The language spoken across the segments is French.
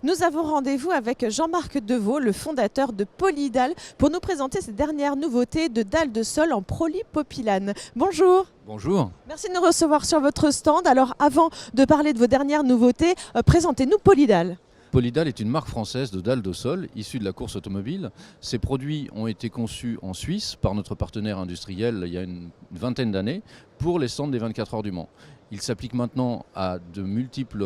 Nous avons rendez-vous avec Jean-Marc Deveau, le fondateur de Polydal, pour nous présenter ses dernières nouveautés de dalles de sol en polypropylène. Bonjour. Bonjour. Merci de nous recevoir sur votre stand. Alors avant de parler de vos dernières nouveautés, présentez-nous Polydal. Polydal est une marque française de dalles de sol issue de la course automobile. Ces produits ont été conçus en Suisse par notre partenaire industriel il y a une vingtaine d'années pour les stands des 24 heures du Mans. Ils s'appliquent maintenant à de multiples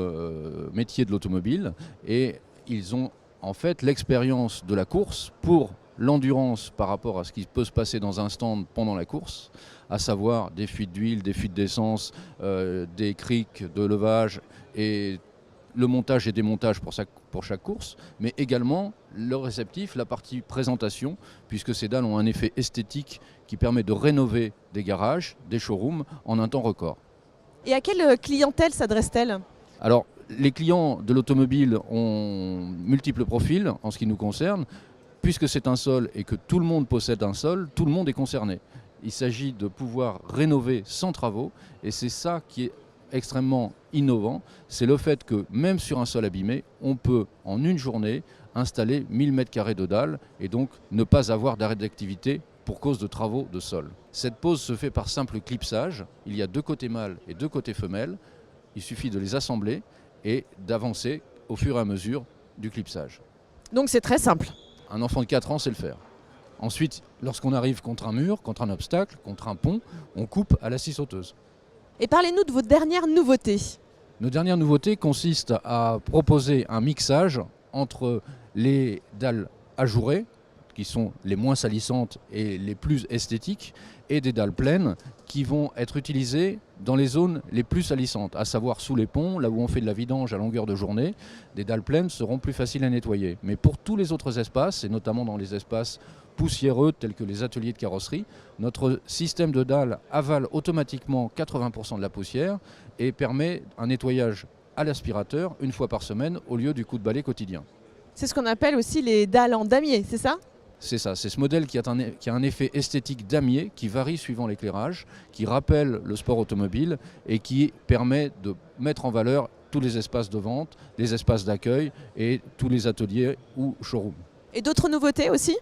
métiers de l'automobile et ils ont en fait l'expérience de la course pour l'endurance par rapport à ce qui peut se passer dans un stand pendant la course, à savoir des fuites d'huile, des fuites d'essence, des criques de levage et le montage et démontage pour chaque course, mais également le réceptif, la partie présentation, puisque ces dalles ont un effet esthétique qui permet de rénover des garages, des showrooms en un temps record. Et à quelle clientèle s'adresse-t-elle ? Alors, les clients de l'automobile ont multiples profils en ce qui nous concerne. Puisque c'est un sol et que tout le monde possède un sol, tout le monde est concerné. Il s'agit de pouvoir rénover sans travaux et c'est ça qui est extrêmement innovant, c'est le fait que même sur un sol abîmé, on peut en une journée installer 1000 m² de dalles et donc ne pas avoir d'arrêt d'activité pour cause de travaux de sol. Cette pose se fait par simple clipsage, il y a 2 côtés mâles et 2 côtés femelles, il suffit de les assembler et d'avancer au fur et à mesure du clipsage. Donc c'est très simple. Un enfant de 4 ans sait le faire. Ensuite, lorsqu'on arrive contre un mur, contre un obstacle, contre un pont, on coupe à la scie sauteuse. Et parlez-nous de vos dernières nouveautés. Nos dernières nouveautés consistent à proposer un mixage entre les dalles ajourées, qui sont les moins salissantes et les plus esthétiques, et des dalles pleines qui vont être utilisées dans les zones les plus salissantes, à savoir sous les ponts, là où on fait de la vidange à longueur de journée. Des dalles pleines seront plus faciles à nettoyer. Mais pour tous les autres espaces, et notamment dans les espaces poussiéreux tels que les ateliers de carrosserie, notre système de dalles avale automatiquement 80% de la poussière et permet un nettoyage à l'aspirateur une fois par semaine au lieu du coup de balai quotidien. C'est ce qu'on appelle aussi les dalles en damier, c'est ça ? C'est ça, c'est ce modèle qui a un effet esthétique damier qui varie suivant l'éclairage, qui rappelle le sport automobile et qui permet de mettre en valeur tous les espaces de vente, les espaces d'accueil et tous les ateliers ou showrooms. Et d'autres nouveautés aussi ?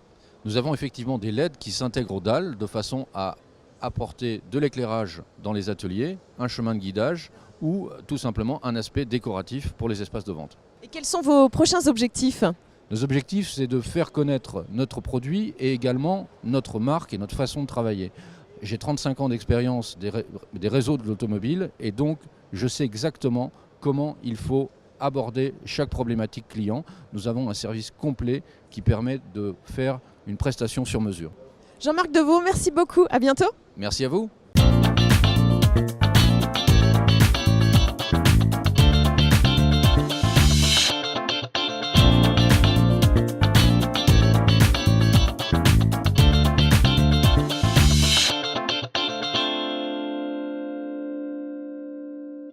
Nous avons effectivement des LED qui s'intègrent aux dalles de façon à apporter de l'éclairage dans les ateliers, un chemin de guidage ou tout simplement un aspect décoratif pour les espaces de vente. Et quels sont vos prochains objectifs ? Nos objectifs, c'est de faire connaître notre produit et également notre marque et notre façon de travailler. J'ai 35 ans d'expérience des réseaux de l'automobile et donc je sais exactement comment il faut aborder chaque problématique client. Nous avons un service complet qui permet de faire une prestation sur mesure. Jean-Marc Deveau, merci beaucoup. À bientôt. Merci à vous.